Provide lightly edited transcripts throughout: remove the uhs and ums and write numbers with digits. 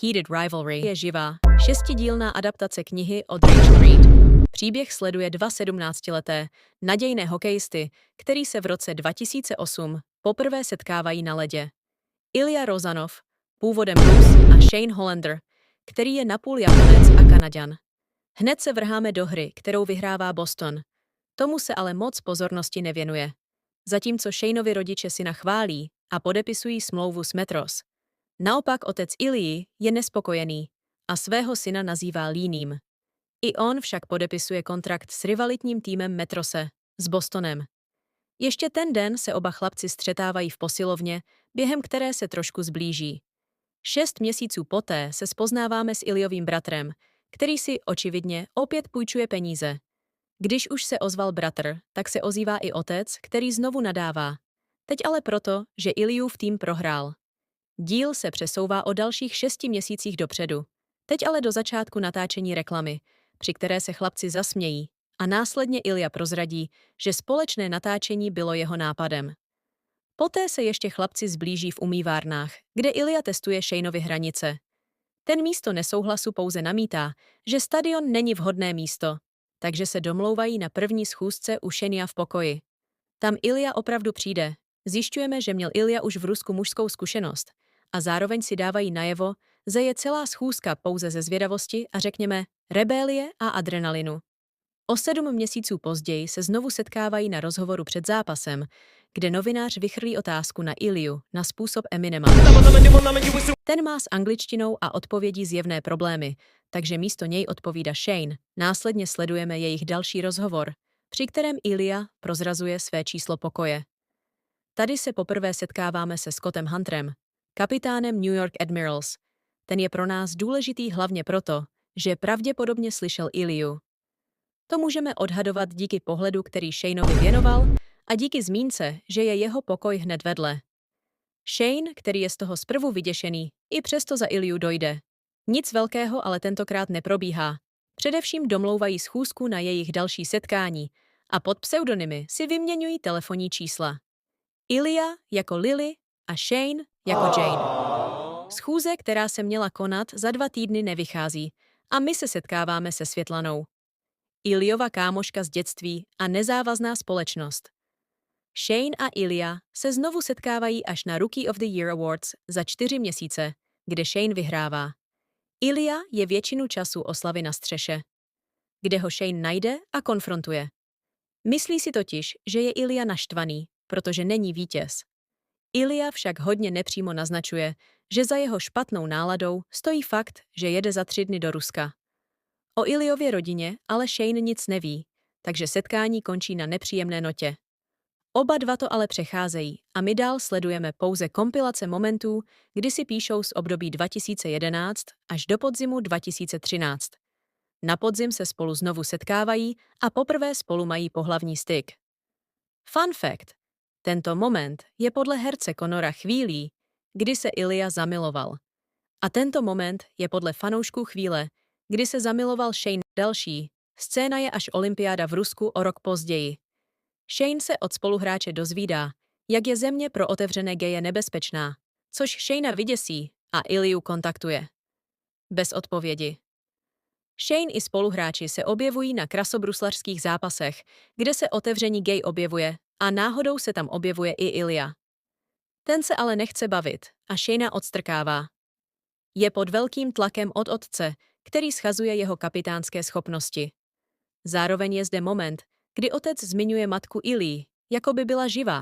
Heated Rivalry je živá, šestidílná adaptace knihy od Rachel Reed. Příběh sleduje dva 17leté, nadějné hokejisty, který se v roce 2008 poprvé setkávají na ledě. Ilja Rozanov, původem Rus, a Shane Hollander, který je napůl Japonec a Kanaďan. Hned se vrháme do hry, kterou vyhrává Boston. Tomu se ale moc pozornosti nevěnuje. Zatímco Shaneovi rodiče syna chválí a podepisují smlouvu s Metros. Naopak otec Ilji je nespokojený a svého syna nazývá líným. I on však podepisuje kontrakt s rivalitním týmem Metrose, s Bostonem. Ještě ten den se oba chlapci střetávají v posilovně, během které se trošku zblíží. 6 měsíců poté se spoznáváme s Iljovým bratrem, který si očividně opět půjčuje peníze. Když už se ozval bratr, tak se ozývá i otec, který znovu nadává. Teď ale proto, že Iljův tým prohrál. Díl se přesouvá o dalších 6 měsících dopředu. Teď ale do začátku natáčení reklamy, při které se chlapci zasmějí a následně Ilja prozradí, že společné natáčení bylo jeho nápadem. Poté se ještě chlapci zblíží v umývárnách, kde Ilja testuje Shaneovi hranice. Ten místo nesouhlasu pouze namítá, že stadion není vhodné místo, takže se domlouvají na první schůzce u Shanea v pokoji. Tam Ilja opravdu přijde. Zjišťujeme, že měl Ilja už v Rusku mužskou zkušenost a zároveň si dávají najevo, že je celá schůzka pouze ze zvědavosti a řekněme rebélie a adrenalinu. O 7 měsíců později se znovu setkávají na rozhovoru před zápasem, kde novinář vychrlí otázku na Ilju na způsob Eminema. Ten má s angličtinou a odpovědí zjevné problémy, takže místo něj odpovídá Shane. Následně sledujeme jejich další rozhovor, při kterém Ilja prozrazuje své číslo pokoje. Tady se poprvé setkáváme se Scottem Hunterem, kapitánem New York Admirals. Ten je pro nás důležitý hlavně proto, že pravděpodobně slyšel Ilju. To můžeme odhadovat díky pohledu, který Shaneovi věnoval, a díky zmínce, že je jeho pokoj hned vedle. Shane, který je z toho zprvu vyděšený, i přesto za Ilju dojde. Nic velkého ale tentokrát neprobíhá. Především domlouvají schůzku na jejich další setkání a pod pseudonymy si vyměňují telefonní čísla. Ilja jako Lily a Shane jako Jane. Schůze, která se měla konat za 2 týdny, nevychází a my se setkáváme se Světlanou. Iljova kámoška z dětství a nezávazná společnost. Shane a Ilja se znovu setkávají až na Rookie of the Year Awards za 4 měsíce, kde Shane vyhrává. Ilja je většinu času oslavy na střeše, kde ho Shane najde a konfrontuje. Myslí si totiž, že je Ilja naštvaný, protože není vítěz. Ilja však hodně nepřímo naznačuje, že za jeho špatnou náladou stojí fakt, že jede za 3 dny do Ruska. O Iljově rodině ale Shane nic neví, takže setkání končí na nepříjemné notě. Oba dva to ale přecházejí a my dál sledujeme pouze kompilace momentů, kdy si píšou z období 2011 až do podzimu 2013. Na podzim se spolu znovu setkávají a poprvé spolu mají pohlavní styk. Fun fact. Tento moment je podle herce Conora chvílí, kdy se Ilja zamiloval. A tento moment je podle fanoušků chvíle, kdy se zamiloval Shane. Další scéna je až olympiáda v Rusku o rok později. Shane se od spoluhráče dozvídá, jak je země pro otevřené geje nebezpečná, což Shanea vyděsí a Ilju kontaktuje. Bez odpovědi. Shane i spoluhráči se objevují na krasobruslařských zápasech, kde se otevření gay objevuje a náhodou se tam objevuje i Ilja. Ten se ale nechce bavit a Shanea odstrkává. Je pod velkým tlakem od otce, který schazuje jeho kapitánské schopnosti. Zároveň je zde moment, kdy otec zmiňuje matku Ilji, jako by byla živá,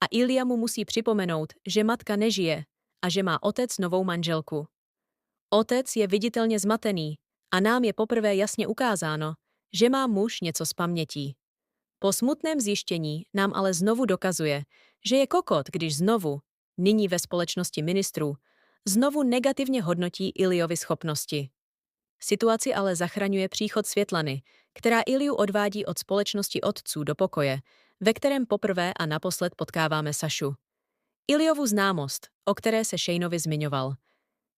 a Ilja mu musí připomenout, že matka nežije a že má otec novou manželku. Otec je viditelně zmatený a nám je poprvé jasně ukázáno, že má muž něco z pamětí. Po smutném zjištění nám ale znovu dokazuje, že je kokot, když znovu, nyní ve společnosti ministrů, znovu negativně hodnotí Iljovy schopnosti. Situaci ale zachraňuje příchod Světlany, která Ilju odvádí od společnosti otců do pokoje, ve kterém poprvé a naposled potkáváme Sašu. Iljovu známost, o které se Shaneovi zmiňoval.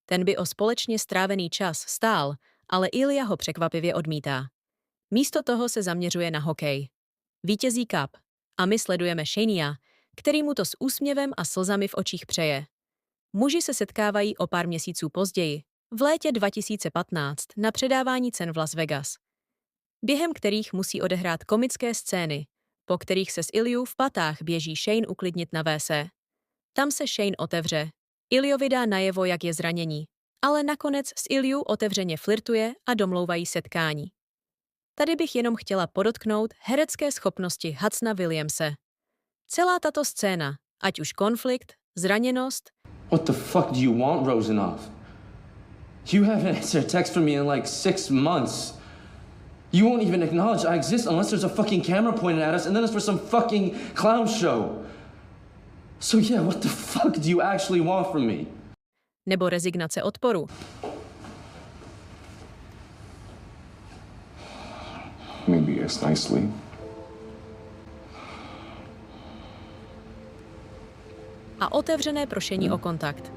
Ten by o společně strávený čas stál, ale Ilja ho překvapivě odmítá. Místo toho se zaměřuje na hokej. Vítězí cup a my sledujeme Shanea, který mu to s úsměvem a slzami v očích přeje. Muži se setkávají o pár měsíců později, v létě 2015 na předávání cen v Las Vegas, během kterých musí odehrát komické scény, po kterých se s Iliou v patách běží Shane uklidnit na WC. Tam se Shane otevře, Iliovi dá najevo, jak je zranění, ale nakonec s Iliou otevřeně flirtuje a domlouvají setkání. Tady bych jenom chtěla podotknout herecké schopnosti Hudsona Williamse. Celá tato scéna, ať už konflikt, zraněnost. What the fuck do you want, Rosanov? You haven't answered a text from me in like 6 months. You won't even acknowledge I exist unless there's a fucking camera pointed at us and then it's for some fucking clown show. So yeah, what the fuck do you actually want from me? Nebo rezignace odporu. Maybe yes, nicely. A otevřené prošení o kontakt.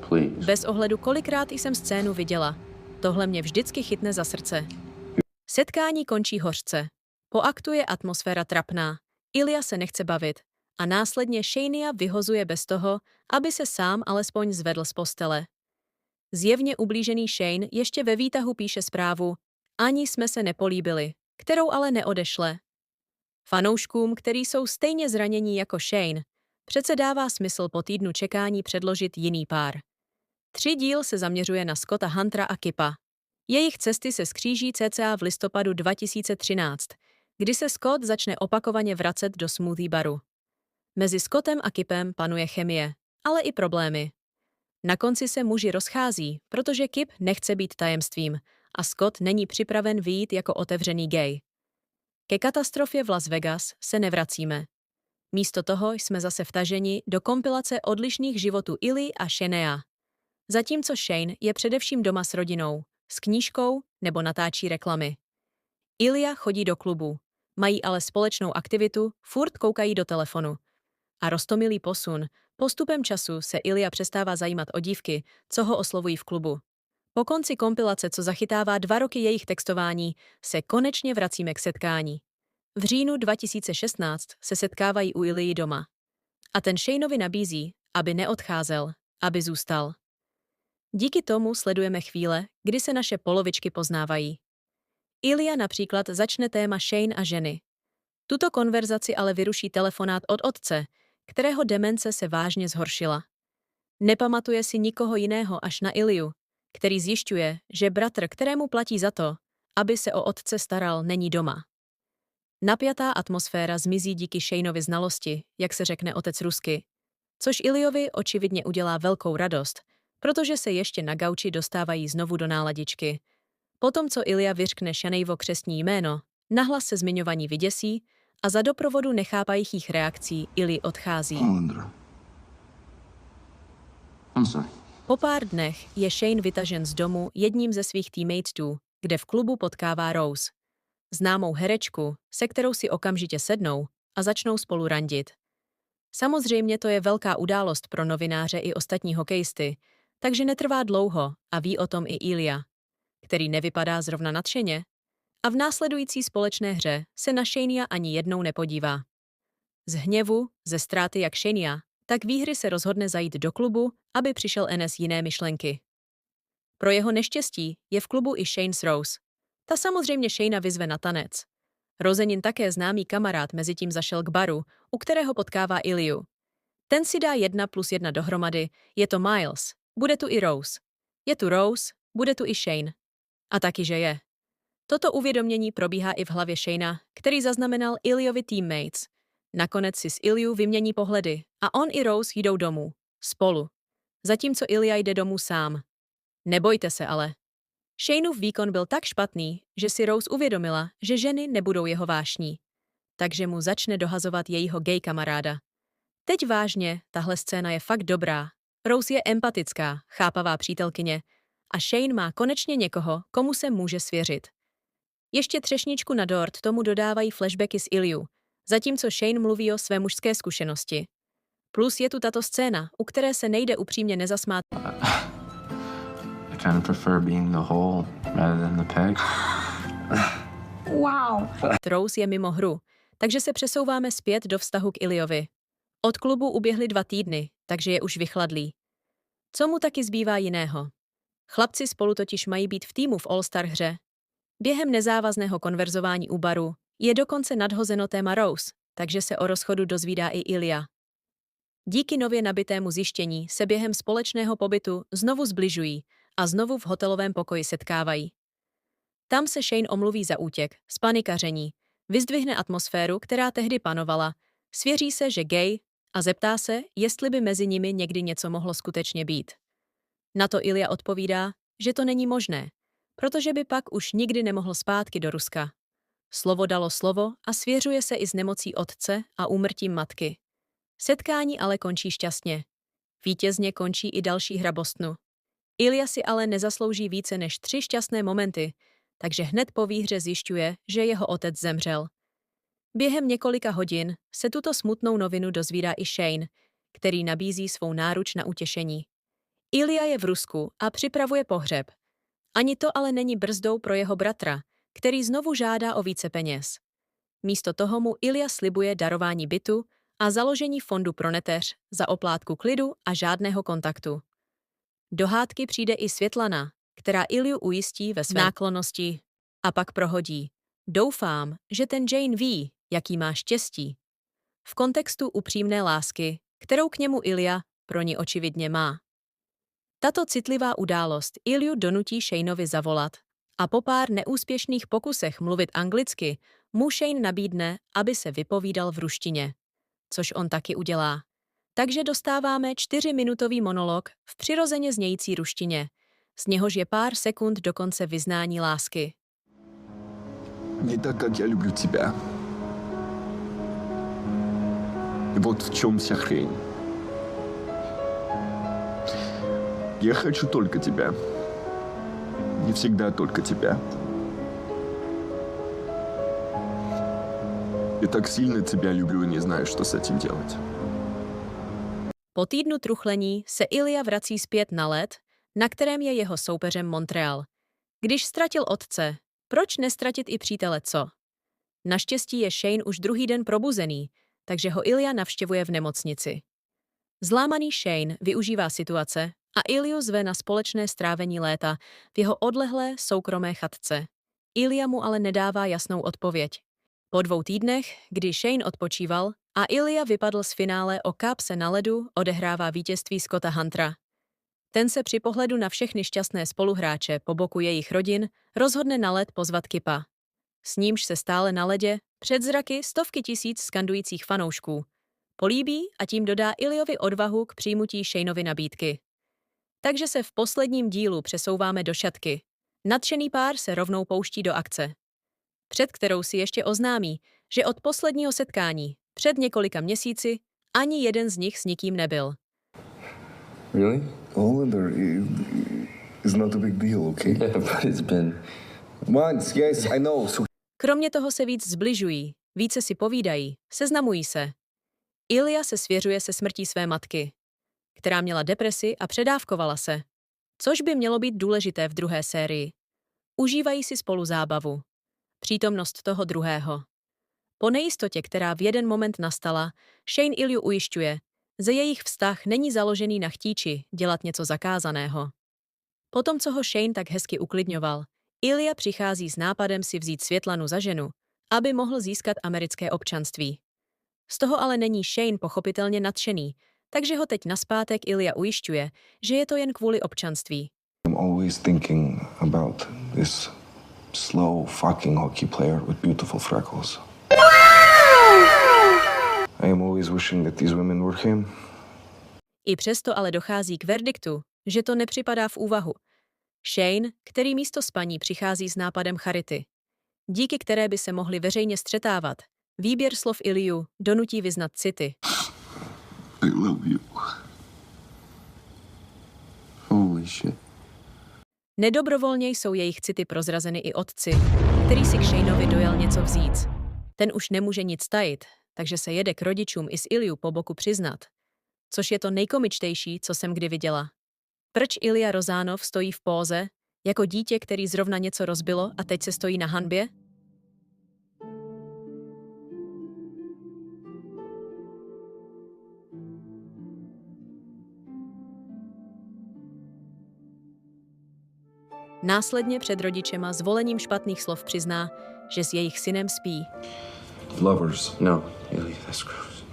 Please. Bez ohledu, kolikrát jsem scénu viděla, tohle mě vždycky chytne za srdce. Setkání končí hořce. Po aktu je atmosféra trapná, Ilia se nechce bavit a následně Shania vyhozuje bez toho, aby se sám alespoň zvedl z postele. Zjevně ublížený Shane ještě ve výtahu píše zprávu "Ani jsme se nepolíbili", kterou ale neodešle. Fanouškům, kteří jsou stejně zranění jako Shane, přece dává smysl po týdnu čekání předložit jiný pár. 3 díl se zaměřuje na Scotta Huntera a Kipa. Jejich cesty se skříží cca v listopadu 2013, kdy se Scott začne opakovaně vracet do smoothie baru. Mezi Scottem a Kipem panuje chemie, ale i problémy. Na konci se muži rozchází, protože Kip nechce být tajemstvím a Scott není připraven vyjít jako otevřený gay. Ke katastrofě v Las Vegas se nevracíme. Místo toho jsme zase vtaženi do kompilace odlišných životů Ili a Shanea. Zatímco Shane je především doma s rodinou, s knížkou nebo natáčí reklamy. Ilia chodí do klubu, mají ale společnou aktivitu, furt koukají do telefonu. A roztomilý posun, postupem času se Ilia přestává zajímat o dívky, co ho oslovují v klubu. Po konci kompilace, co zachytává 2 roky jejich textování, se konečně vracíme k setkání. V říjnu 2016 se setkávají u Ilii doma. A ten Shaneovi nabízí, aby neodcházel, aby zůstal. Díky tomu sledujeme chvíle, kdy se naše polovičky poznávají. Ilia například začne téma Shane a ženy. Tuto konverzaci ale vyruší telefonát od otce, kterého demence se vážně zhoršila. Nepamatuje si nikoho jiného až na Iliu, který zjišťuje, že bratr, kterému platí za to, aby se o otce staral, není doma. Napjatá atmosféra zmizí díky Shaneovi znalosti, jak se řekne otec rusky, což Iliovi očividně udělá velkou radost, protože se ještě na gauči dostávají znovu do náladičky. Potom, co Ilia vyřkne Shaneovo křestní jméno, nahlas se zmiňovaní vyděsí a za doprovodu nechápajících reakcí Ili odchází. Po pár dnech je Shane vytažen z domu jedním ze svých teammatů, kde v klubu potkává Rose, známou herečku, se kterou si okamžitě sednou a začnou spolu randit. Samozřejmě to je velká událost pro novináře i ostatní hokejisty, takže netrvá dlouho a ví o tom i Ilia, který nevypadá zrovna nadšeně, a v následující společné hře se na Shanea ani jednou nepodívá. Z hněvu, ze ztráty jak Shanea, tak výhry se rozhodne zajít do klubu, aby přišel Enes jiné myšlenky. Pro jeho neštěstí je v klubu i Shane s Rose. Ta samozřejmě Shanea vyzve na tanec. Rosenin také známý kamarád mezitím zašel k baru, u kterého potkává Iliu. Ten si dá 1+1 dohromady, je to Miles, bude tu i Rose. Je tu Rose, bude tu i Shane. A taky, že je. Toto uvědomění probíhá i v hlavě Shanea, který zaznamenal Iliovi teammates. Nakonec si s Iliou vymění pohledy a on i Rose jdou domů. Spolu. Zatímco Ilia jde domů sám. Nebojte se ale. Shaneův výkon byl tak špatný, že si Rose uvědomila, že ženy nebudou jeho vášní. Takže mu začne dohazovat jejího gay kamaráda. Teď vážně, tahle scéna je fakt dobrá. Rose je empatická, chápavá přítelkyně a Shane má konečně někoho, komu se může svěřit. Ještě třešničku na dort tomu dodávají flashbacky s Iliou, zatímco Shane mluví o své mužské zkušenosti. Plus je tu tato scéna, u které se nejde upřímně nezasmát. I kind of prefer being the hole rather than the peg. Wow. Rose je mimo hru, takže se přesouváme zpět do vztahu k Iliovi. Od klubu uběhly 2 týdny, takže je už vychladlý. Co mu taky zbývá jiného? Chlapci spolu totiž mají být v týmu v All-Star hře. Během nezávazného konverzování u baru je dokonce nadhozeno téma Rose, takže se o rozchodu dozvídá i Ilya. Díky nově nabitému zjištění se během společného pobytu znovu zbližují a znovu v hotelovém pokoji setkávají. Tam se Shane omluví za útěk, zpanikaření, vyzdvihne atmosféru, která tehdy panovala, svěří se, že gay, a zeptá se, jestli by mezi nimi někdy něco mohlo skutečně být. Na to Ilya odpovídá, že to není možné, protože by pak už nikdy nemohl zpátky do Ruska. Slovo dalo slovo a svěřuje se i s nemocí otce a úmrtím matky. Setkání ale končí šťastně. Vítězně končí i další hra Bostonu. Ilya si ale nezaslouží více než 3 šťastné momenty, takže hned po výhře zjišťuje, že jeho otec zemřel. Během několika hodin se tuto smutnou novinu dozvídá i Shane, který nabízí svou náruč na utěšení. Ilya je v Rusku a připravuje pohřeb. Ani to ale není brzdou pro jeho bratra, který znovu žádá o více peněz. Místo toho mu Ilya slibuje darování bytu a založení fondu pro neteř za oplátku klidu a žádného kontaktu. Do hádky přijde i Světlana, která Ilyu ujistí ve své náklonnosti a pak prohodí. Doufám, že ten Jane ví, jaký má štěstí. V kontextu upřímné lásky, kterou k němu Ilya pro ní očividně má. Tato citlivá událost Ilyu donutí Shaneovi zavolat a po pár neúspěšných pokusech mluvit anglicky mu Shane nabídne, aby se vypovídal v ruštině, což on taky udělá. Takže dostáváme 4-minutový monolog v přirozeně znějící ruštině, z něhož je pár sekund dokonce vyznání lásky. Не так, как я люблю тебя. И вот в чем вся хрень. Я хочу только тебя. Не всегда только тебя. И так сильно тебя люблю и не знаю, что с этим делать. Po týdnu truchlení se Ilya vrací zpět na led, na kterém je jeho soupeřem Montreal. Když ztratil otce, proč nestratit i přítele, co? Naštěstí je Shane už druhý den probuzený, takže ho Ilya navštěvuje v nemocnici. Zlámaný Shane využívá situace a Ilyu zve na společné strávení léta v jeho odlehlé soukromé chatce. Ilya mu ale nedává jasnou odpověď. Po 2 týdnech, kdy Shane odpočíval a Ilya vypadl z finále o Cup se na ledu, odehrává vítězství Scotta Huntera. Ten se při pohledu na všechny šťastné spoluhráče po boku jejich rodin rozhodne na led pozvat Kipa. S nímž se stále na ledě, před zraky stovky tisíc skandujících fanoušků. Políbí a tím dodá Ilyovi odvahu k přijmutí Shaneovy nabídky. Takže se v posledním dílu přesouváme do šatky. Nadšený pár se rovnou pouští do akce, před kterou si ještě oznámí, že od posledního setkání, před několika měsíci, ani jeden z nich s nikým nebyl. Really? Oliver is not a big deal, okay? Yeah, but it's been... Months, yes, I know. So Kromě toho se víc zbližují, více si povídají, seznamují se. Ilya se svěřuje se smrtí své matky, která měla depresi a předávkovala se, což by mělo být důležité v druhé sérii. Užívají si spolu zábavu. Přítomnost toho druhého. Po nejistotě, která v jeden moment nastala, Shane Ilyu ujišťuje, že jejich vztah není založený na chtíči dělat něco zakázaného. Potom, co ho Shane tak hezky uklidňoval, Ilya přichází s nápadem si vzít Světlanu za ženu, aby mohl získat americké občanství. Z toho ale není Shane pochopitelně nadšený, takže ho teď nazpátek Ilya ujišťuje, že je to jen kvůli občanství. I'm always thinking about this slow fucking hockey player with beautiful freckles. I am always wishing that these women were him. I přesto ale dochází k verdiktu, že to nepřipadá v úvahu. Shane, který místo spaní přichází s nápadem charity, díky které by se mohli veřejně střetávat, výběr slov Ilyu donutí vyznat city. I love you. Holy shit. Nedobrovolně jsou jejich city prozrazeny i otci, který si k Shaneovi dojel něco vzít. Ten už nemůže nic tajit, takže se jede k rodičům i s Ilyu po boku přiznat. Což je to nejkomičtější, co jsem kdy viděla. Proč Ilya Rozánov stojí v póze, jako dítě, který zrovna něco rozbilo a teď se stojí na hanbě? Následně před rodičema zvolením špatných slov přizná, že s jejich synem spí. Lovers. No, Ilya, that's gross.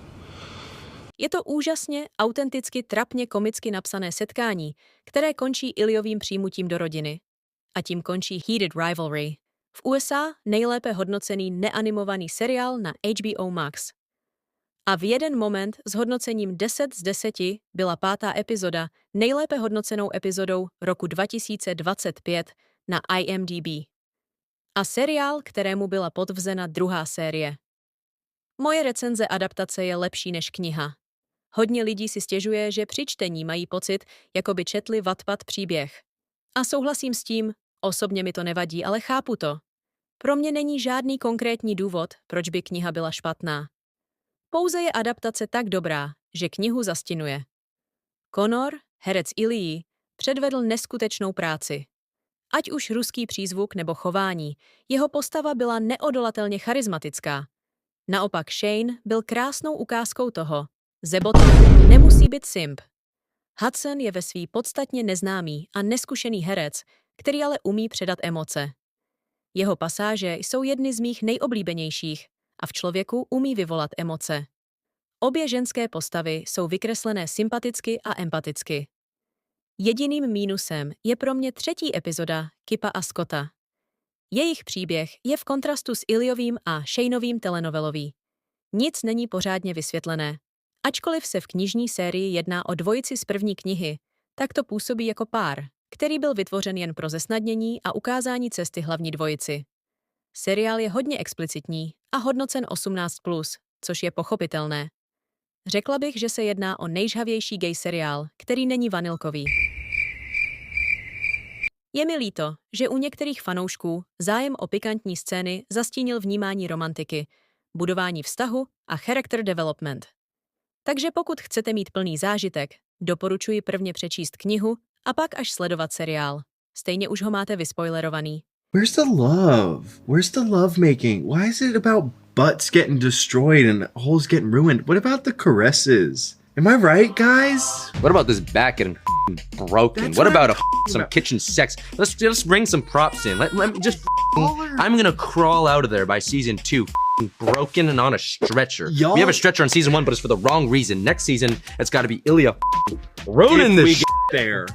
Je to úžasně, autenticky, trapně, komicky napsané setkání, které končí Ilyovým přijmutím do rodiny. A tím končí Heated Rivalry. V USA nejlépe hodnocený neanimovaný seriál na HBO Max. A v jeden moment s hodnocením 10 z 10 byla 5. epizoda nejlépe hodnocenou epizodou roku 2025 na IMDb. A seriál, kterému byla podvzena 2. série. Moje recenze adaptace je lepší než kniha. Hodně lidí si stěžuje, že při čtení mají pocit, jako by četli Wattpad příběh. A souhlasím s tím, osobně mi to nevadí, ale chápu to. Pro mě není žádný konkrétní důvod, proč by kniha byla špatná. Pouze je adaptace tak dobrá, že knihu zastinuje. Connor, herec Ilyi, předvedl neskutečnou práci. Ať už ruský přízvuk nebo chování, jeho postava byla neodolatelně charismatická. Naopak Shane byl krásnou ukázkou toho, Zeboton nemusí být simp. Hudson je ve svý podstatně neznámý a neskušený herec, který ale umí předat emoce. Jeho pasáže jsou jedny z mých nejoblíbenějších a v člověku umí vyvolat emoce. Obě ženské postavy jsou vykreslené sympaticky a empaticky. Jediným mínusem je pro mě 3. epizoda Kipa a Scotta. Jejich příběh je v kontrastu s Ilyovým a Shaneovým telenovelový. Nic není pořádně vysvětlené. Ačkoliv se v knižní sérii jedná o dvojici z první knihy, tak to působí jako pár, který byl vytvořen jen pro zesnadnění a ukázání cesty hlavní dvojici. Seriál je hodně explicitní a hodnocen 18+, což je pochopitelné. Řekla bych, že se jedná o nejžhavější gay seriál, který není vanilkový. Je mi líto, že u některých fanoušků zájem o pikantní scény zastínil vnímání romantiky, budování vztahu a character development. Takže pokud chcete mít plný zážitek, doporučuji prvně přečíst knihu a pak až sledovat seriál. Stejně už ho máte vyspoilerovaný. Where's the love? Where's the love making? Why is it about butts getting destroyed and holes getting ruined? What about the caresses? Am I right, guys? What about this back getting broken? That's What what I'm about talking some about. kitchen sex? Let's bring some props in. Let me just. Baller. I'm gonna crawl out of there by season 2, broken and on a stretcher. Y'all- We have a stretcher on season 1, but it's for the wrong reason. Next season, it's got to be Ilya ruining If we this. get there.